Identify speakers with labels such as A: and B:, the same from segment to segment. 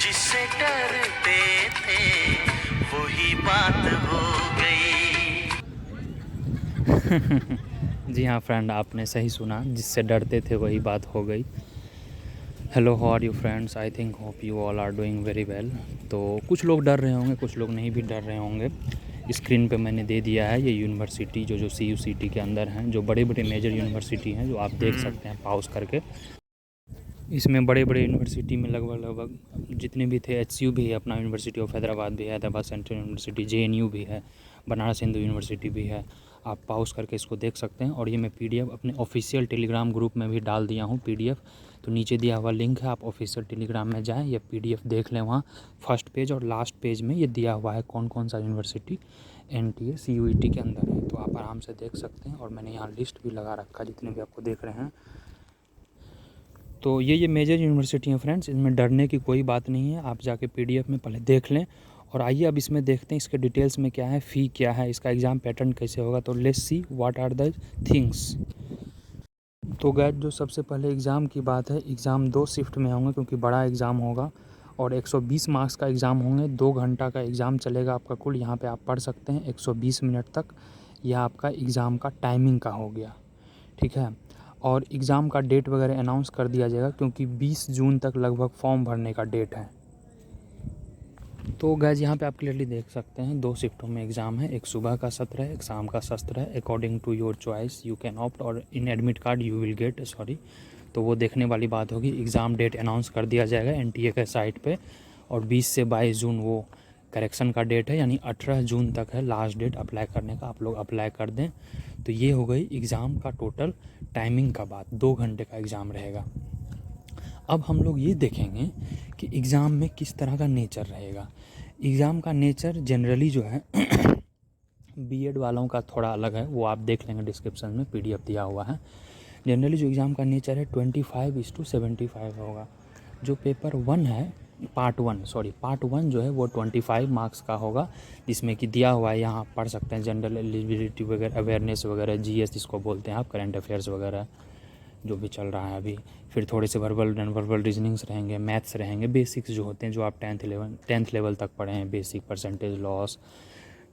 A: जिससे डरते थे वही बात हो गई।
B: जी हाँ फ्रेंड, आपने सही सुना, जिससे डरते थे वही बात हो गई। Hello, how are you friends? I think hope you all are doing very well. तो कुछ लोग डर रहे होंगे, कुछ लोग नहीं भी डर रहे होंगे। स्क्रीन पे मैंने दे दिया है ये यूनिवर्सिटी जो CUCT के अंदर हैं, जो बड़े बड़े मेजर यूनिवर्सिटी हैं, जो आप देख सकते हैं पॉज करके। इसमें बड़े बड़े यूनिवर्सिटी में लगभग जितने भी थे, HCU भी है अपना, यूनिवर्सिटी ऑफ हैदराबाद भी है, हैदराबाद सेंट्रल यूनिवर्सिटी, JNU भी है, बनारस हिंदू यूनिवर्सिटी भी है। आप पॉज करके इसको देख सकते हैं। और ये मैं PDF अपने ऑफिशियल टेलीग्राम ग्रुप में भी डाल दिया हूँ PDF। तो नीचे दिया हुआ लिंक है, आप ऑफिशियल टेलीग्राम में जाएँ, ये PDF देख लें। वहाँ फर्स्ट पेज और लास्ट पेज में ये दिया हुआ है कौन कौन सा यूनिवर्सिटी NTA CUET के अंदर है, तो आप आराम से देख सकते हैं। और मैंने यहाँ लिस्ट भी लगा रखा जितने भी आपको देख रहे हैं। तो ये मेजर यूनिवर्सिटी हैं फ्रेंड्स, इनमें डरने की कोई बात नहीं है। आप जाके PDF में पहले देख लें। और आइए अब इसमें देखते हैं इसके डिटेल्स में क्या है, फ़ी क्या है, इसका एग्ज़ाम पैटर्न कैसे होगा। तो let's see what are the things. तो गाइस, जो सबसे पहले एग्ज़ाम की बात है, एग्ज़ाम 2 शिफ्ट में होंगे क्योंकि बड़ा एग्ज़ाम होगा। और 120 मार्क्स का एग्ज़ाम होंगे, 2 घंटा का एग्ज़ाम चलेगा आपका कुल। यहाँ पे आप पढ़ सकते हैं 120 मिनट तक। यह आपका एग्ज़ाम का टाइमिंग का हो गया, ठीक है। और एग्ज़ाम का डेट वगैरह अनाउंस कर दिया जाएगा क्योंकि 20 जून तक लगभग फॉर्म भरने का डेट है। तो गाइस, यहाँ पे आप क्लियरली देख सकते हैं 2 शिफ्टों में एग्ज़ाम है। एक सुबह का सत्र है, एक शाम का सत्र है। According to your choice you can opt, और in admit card you will get, sorry. तो वो देखने वाली बात होगी। एग्ज़ाम डेट अनाउंस कर दिया जाएगा NTA के साइट पे। और 20 से 22 जून वो करेक्शन का डेट है, यानी 18 जून तक है लास्ट डेट अप्लाई करने का। आप लोग अप्लाई कर दें। तो ये हो गई एग्ज़ाम का टोटल टाइमिंग का बात। 2 घंटे का एग्ज़ाम रहेगा। अब हम लोग ये देखेंगे कि एग्ज़ाम में किस तरह का नेचर रहेगा। एग्ज़ाम का नेचर जनरली जो है BEd वालों का थोड़ा अलग है, वो आप देख लेंगे, डिस्क्रिप्शन में PDF दिया हुआ है। जनरली जो एग्ज़ाम का नेचर है 25:75 होगा। जो पेपर 1 है, पार्ट 1 जो है वो 25 मार्क्स का होगा, जिसमें कि दिया हुआ है, यहाँ आप पढ़ सकते हैं जनरल एलिजिबिलिटी वगैरह, अवेयरनेस वगैरह, GS जिसको बोलते हैं आप, करंट अफेयर्स वगैरह जो भी चल रहा है अभी। फिर थोड़े से वर्बल नॉन वर्बल रीजनिंग्स रहेंगे, मैथ्स रहेंगे, बेसिक्स जो होते हैं जो आप 10th लेवल तक पढ़े हैं, बेसिक, परसेंटेज, लॉस,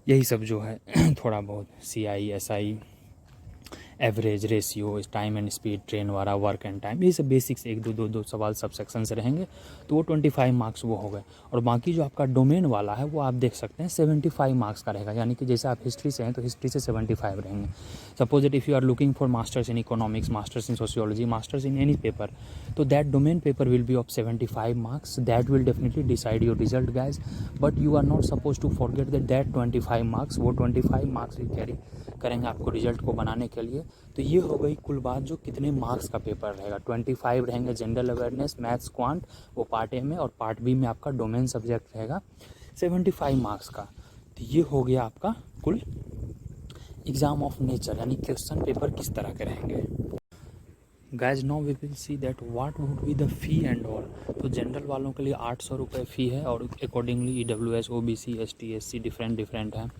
B: यही सब जो है थोड़ा बहुत CI SI, average, ratio, time and speed, train वाला, वर्क एंड टाइम, ये सब बेसिक्स 1-2 सवाल सब सेक्शन से रहेंगे। तो वो 25 मार्क्स वो हो गए। और बाकी जो आपका डोमेन वाला है वो आप देख सकते हैं 75 मार्क्स का रहेगा, यानी कि जैसे आप हिस्ट्री से हैं तो हिस्ट्री से 75 रहेंगे। Suppose that if you are looking for masters in economics, masters in sociology, masters in any paper, तो that domain paper will be of 75 marks. That will definitely decide your result guys. But you are not suppose to forget that 25 marks, वो 25 marks ही carry करेंगे आपको result को बनाने के लिए। तो ये हो गई कुल बात, जो कितने मार्क्स का पेपर रहेगा। 25 रहेंगे जनरल अवेयरनेस, मैथ्स, क्वांट, वो पार्ट A में। और पार्ट B में आपका डोमेन सब्जेक्ट रहेगा 75 मार्क्स का। तो ये हो गया आपका कुल एग्ज़ाम ऑफ नेचर, यानी क्वेश्चन पेपर किस तरह के रहेंगे। Guys, now we will see that what would be the fee and all. तो जनरल वालों के लिए 800 रुपये फ़ी है, और accordingly EWS, OBC, ST SC different हैं।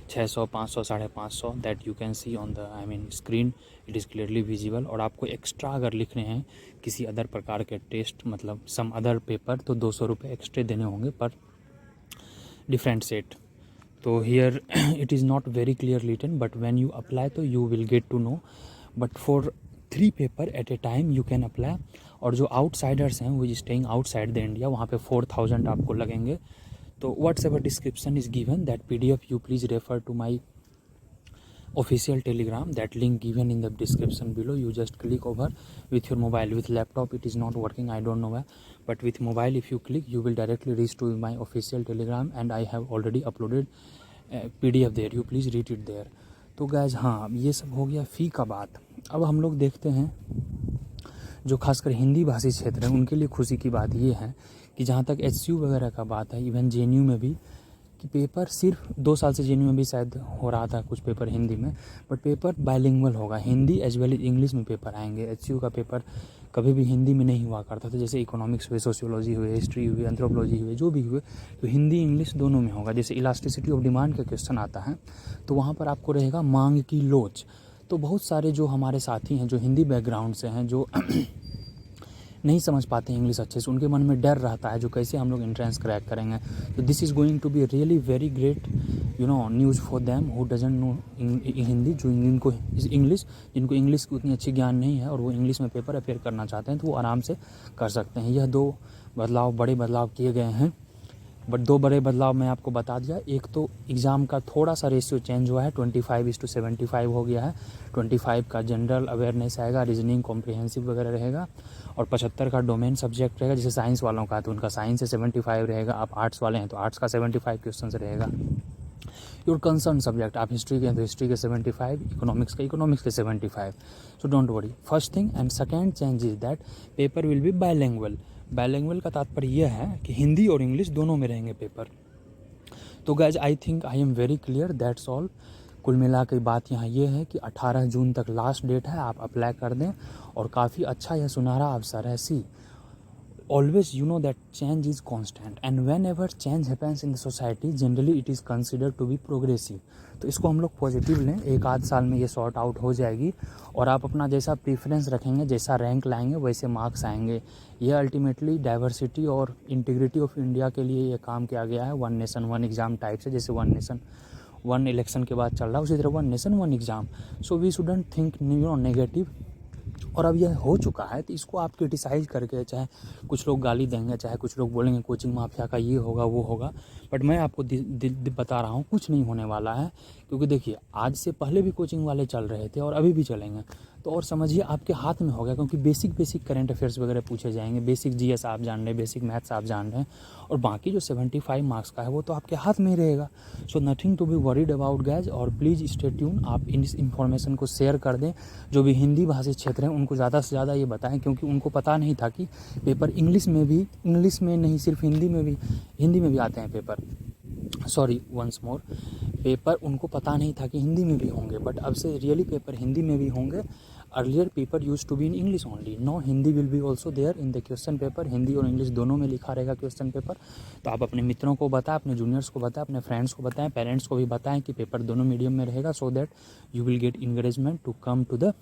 B: 600, 500, 550, that you can see on the screen, it is clearly visible. और आपको एक्स्ट्रा अगर लिखने हैं किसी अदर प्रकार के टेस्ट, मतलब सम अदर पेपर, तो 200 रुपये एक्स्ट्रा देने होंगे पर डिफरेंट सेट। तो here it is not very clear written, but when you apply तो you will get to know. But for 3 paper at a time you can apply. और जो outsiders हैं, वो स्टेइंग आउटसाइड द इंडिया, वहाँ पे 4000 आपको लगेंगे। तो whatsoever description is given, that PDF you please refer to my official telegram, that link given in the description below. You just click over with your mobile. With laptop it is not working, I don't know why, but with mobile if you click you will directly reach to my official telegram, and I have already uploaded PDF there, you please read it there. तो guys, हाँ, ये सब हो गया फ़ी का बात। अब हम लोग देखते हैं जो खासकर हिंदी भाषी क्षेत्र है उनके लिए खुशी की बात ये है कि जहाँ तक HCU वगैरह का बात है, इवन JNU में भी, कि पेपर सिर्फ 2 साल से JNU में भी शायद हो रहा था कुछ पेपर हिंदी में, बट पेपर बाइलिंगुअल होगा, Hindi as well as English में पेपर आएंगे। HCU का पेपर कभी भी हिंदी में नहीं हुआ करता था, जैसे इकोनॉमिक्स हुए, सोशियोलॉजी हुए, हिस्ट्री हुई, एंथ्रोपोलॉजी हुए, जो भी हुए, तो हिंदी इंग्लिश दोनों में होगा। जैसे इलास्टिसिटी ऑफ डिमांड का क्वेश्चन आता है तो वहाँ पर आपको रहेगा मांग की लोच। तो बहुत सारे जो हमारे साथी हैं जो हिंदी बैकग्राउंड से हैं, जो नहीं समझ पाते हैं इंग्लिश अच्छे से, उनके मन में डर रहता है जो कैसे हम लोग एंट्रेंस क्रैक करेंगे। तो this is going to be really very great news for them who doesn't know Hindi, जो जिनको इंग्लिश, जिनको इंग्लिश की उतनी अच्छी ज्ञान नहीं है और वो इंग्लिश में पेपर अपेयर करना चाहते हैं तो वो आराम से कर सकते हैं। यह 2 बदलाव, बड़े बदलाव किए गए हैं। बट 2 बड़े बदलाव मैं आपको बता दिया। एक तो एग्ज़ाम का थोड़ा सा रेशियो चेंज हुआ है, 25:75 हो गया है। 25 का जनरल अवेयरनेस आएगा, रीजनिंग कॉम्प्रिहेंसिव वगैरह रहेगा, और 75 का डोमेन सब्जेक्ट रहेगा। जैसे साइंस वालों का तो उनका साइंस से 75 रहेगा, आप आर्ट्स वाले हैं तो आर्ट्स का 75 क्वेश्चन रहेगा। योर कंसर्न सब्जेक्ट, आप हिस्ट्री के हैं तो हिस्ट्री के 75, इकोनॉमिक्स के 75। So don't worry. First thing and second change is that paper will be bilingual. Bilingual का तात्पर्य यह है कि हिंदी और इंग्लिश दोनों में रहेंगे पेपर। तो guys I think I am very clear, that's all. कुल मिला के बात यहाँ ये है कि 18 जून तक लास्ट डेट है, आप अप्लाई कर दें और काफ़ी अच्छा यह सुनहरा अवसर है। सी always you know that change is constant and whenever change happens in the society generally it is considered to be progressive। तो इसको हम लोग पॉजिटिव लें, 1 आध साल में ये सॉर्ट आउट हो जाएगी और आप अपना जैसा प्रेफरेंस रखेंगे, जैसा रैंक लाएंगे वैसे मार्क्स आएंगे। ये अल्टीमेटली डाइवर्सिटी और इंटीग्रिटी ऑफ इंडिया के लिए ये काम किया गया है, 1 नेशन 1 एग्ज़ाम टाइप से। जैसे 1 नेशन 1 इलेक्शन के बाद चल रहा है, उसी तरह 1 nation 1 exam. So we shouldn't think negative. और अब यह हो चुका है तो इसको आप क्रिटिसाइज़ करके, चाहे कुछ लोग गाली देंगे, चाहे कुछ लोग बोलेंगे कोचिंग माफिया का ये होगा वो होगा, बट मैं आपको बता रहा हूँ कुछ नहीं होने वाला है। क्योंकि देखिए आज से पहले भी कोचिंग वाले चल रहे थे और अभी भी चलेंगे, तो और समझिए आपके हाथ में हो गया। क्योंकि बेसिक करंट अफेयर्स वगैरह पूछे जाएंगे, बेसिक जीएस आप जान रहे हैं, बेसिक मैथ्स आप जान रहे हैं, और बाकी जो 75 मार्क्स का है वो तो आपके हाथ में ही रहेगा। So nothing to be worried about guys. और प्लीज़ स्टे ट्यून, आप इस इन्फॉर्मेशन को शेयर कर दें। जो भी हिंदी भाषी क्षेत्र हैं उनको ज़्यादा से ज़्यादा ये बताएं, क्योंकि उनको पता नहीं था कि पेपर इंग्लिश में नहीं सिर्फ हिंदी में भी आते हैं paper. Sorry once more, paper उनको पता नहीं था कि हिंदी में भी होंगे, बट अब से रियली पेपर हिंदी में भी होंगे। Earlier paper use to be in English only, no Hindi will be also there in the question paper. Hindi और इंग्लिश दोनों में लिखा रहेगा क्वेश्चन पेपर। तो आप अपने मित्रों को बताएं, अपने जूनियर्स को बताएं, अपने फ्रेंड्स को बताएं, पेरेंट्स को भी बताएं कि पेपर दोनों मीडियम में रहेगा, so that you will get encouragement to come to the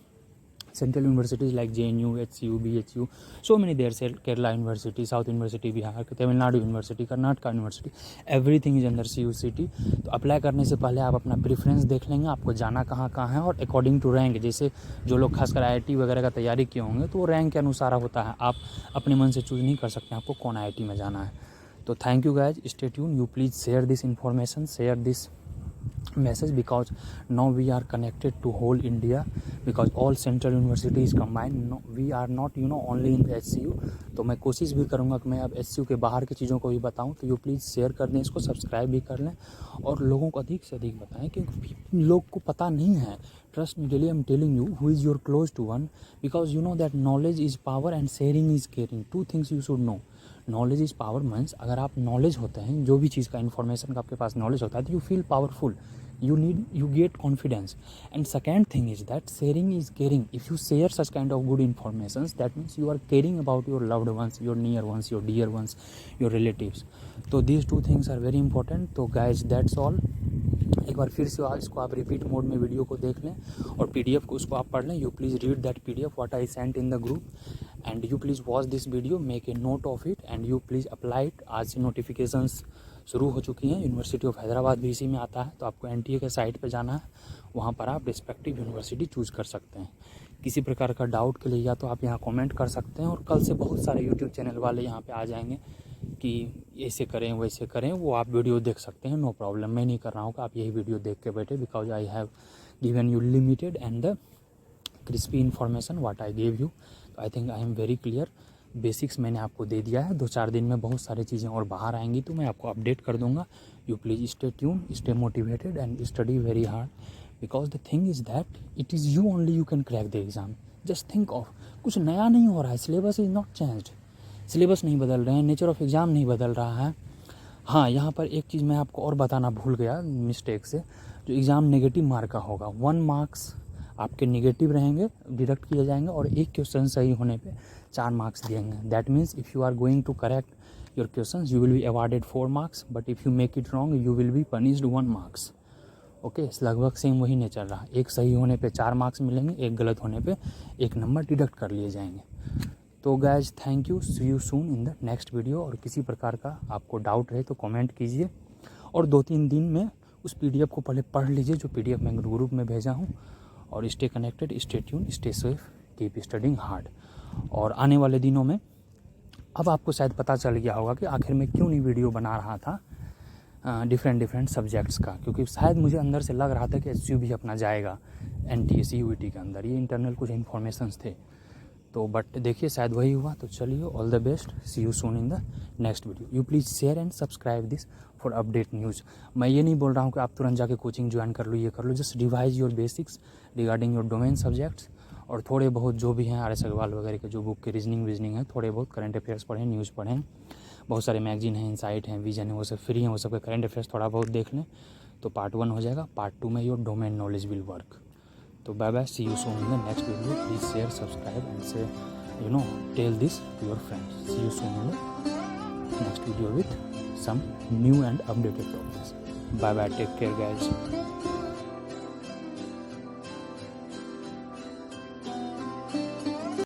B: central universities like JNU, HCU, BHU, so many there, Kerala University, South University, Bihar, Tamil Nadu University, Karnataka University, everything is under CUCT। तो apply करने से पहले आप अपना preference देख लेंगे, आपको जाना कहाँ है, और अकॉर्डिंग टू रैंक, जैसे जो लोग खासकर IIT वगैरह का तैयारी किए होंगे तो वो रैंक के अनुसार होता है, आप अपने मन से चूज़ नहीं कर सकते आपको कौन IIT में जाना है। तो thank you guys, stay tune, you please share this information, share this message, because now we are connected to whole India, because all central universities combined, no, we are not only in the HCU। तो मैं कोशिश भी करूँगा कि मैं अब HCU के बाहर की चीज़ों को भी बताऊँ। तो यू प्लीज़ शेयर कर दें इसको, सब्सक्राइब भी कर लें और लोगों को अधिक से अधिक बताएं, क्योंकि लोग को पता नहीं है। Trust me, daily I am telling you, who is your close to one, because you know that knowledge is power and sharing is caring, 2 things you should know. Knowledge is power means अगर आप knowledge होते हैं, जो भी चीज़ का information का आपके पास knowledge होता है, तो you feel powerful, you get confidence। And second thing is that sharing is caring। if you share such kind of good informations, that means you are caring about your loved ones, your near ones, your dear ones, your relatives। तो these 2 things are very important। तो guys that's all। एक बार फिर से इसको आप repeat mode में video को देख लें और PDF को उसको आप पढ़ लें। You please read that PDF what I sent in the group, and you please watch this video, make a note of it, and you please apply it. आज से नोटिफिकेशंस शुरू हो चुकी हैं, यूनिवर्सिटी ऑफ हैदराबाद भी इसी में आता है। तो आपको NTA के साइट पे जाना है, वहाँ पर आप रिस्पेक्टिव यूनिवर्सिटी चूज़ कर सकते हैं। किसी प्रकार का डाउट के लिए या तो आप यहाँ कमेंट कर सकते हैं, और कल से बहुत सारे यूट्यूब चैनल वाले यहाँ पे आ जाएंगे कि ऐसे करें वैसे करें, वो आप वीडियो देख सकते हैं, नो प्रॉब्लम। मैं नहीं कर रहा हूँ कि आप यही वीडियो देख के बैठे, because I have given you limited and the crispy information what I gave you. तो I think I am very clear. Basics मैंने आपको दे दिया है, 2-4 दिन में बहुत सारी चीज़ें और बाहर आएंगी तो मैं आपको अपडेट कर दूंगा। You please stay tune, stay motivated and study very hard, because the thing is that it is you only you can crack the exam. Just think of, कुछ नया नहीं हो रहा है, syllabus is not changed, syllabus नहीं बदल रहे हैं, नेचर ऑफ एग्ज़ाम नहीं बदल रहा है। हाँ, यहाँ पर एक चीज़ मैं आपको और बताना भूल गया मिस्टेक से, जो एग्ज़ाम नेगेटिव मार्क का होगा, 1 मार्क्स आपके नेगेटिव रहेंगे, डिडक्ट किए जाएंगे, और एक क्वेश्चन सही होने पे 4 मार्क्स दिएंगे। That means if you are going to correct your questions you will be awarded 4 marks, but if you make it wrong you will be punished 1 marks. Okay, लगभग सेम वही नहीं चल रहा, एक सही होने पे 4 मार्क्स मिलेंगे, एक गलत होने पे 1 नंबर डिडक्ट कर लिए जाएंगे। तो guys thank you, see you soon in the next video. और किसी प्रकार का आपको डाउट रहे तो कमेंट कीजिए, और 2-3 दिन में उस पीडीएफ को पहले पढ़ लीजिए जो पीडीएफ मैं ग्रुप में भेजा हूँ। और stay connected, stay tune, stay safe, keep studying hard. और आने वाले दिनों में अब आपको शायद पता चल गया होगा कि आखिर में क्यों नहीं वीडियो बना रहा था डिफरेंट सब्जेक्ट्स का, क्योंकि शायद मुझे अंदर से लग रहा था कि एसयू भी अपना जाएगा NTA CUET के अंदर, ये इंटरनल कुछ इन्फॉर्मेशंस थे। तो बट देखिए शायद वही हुआ। तो चलिए, all the best, see you soon in the next video. You please share and subscribe this for update news. मैं ये नहीं बोल रहा हूँ कि आप तुरंत जाके कोचिंग ज्वाइन कर लो, ये कर लो, just revise your basics regarding your domain subjects. और थोड़े बहुत जो भी हैं RS अग्रवाल वगैरह के जो बुक के रीजनिंग है, थोड़े बहुत करंट अफेयर्स पढ़ें, न्यूज़ पढ़ें, बहुत सारे मैगजीन हैं, इनसाइट हैं, विजन है, वो सब फ्री हैं, वो सब के करंट अफेयर्स थोड़ा बहुत देख लें तो पार्ट 1 हो जाएगा। पार्ट 2 में your domain knowledge will work. तो bye bye, see you soon in the next video. Please share, subscribe and say tell this to your friends. See you soon in the next video with some new and updated topics. Bye bye, take care guys.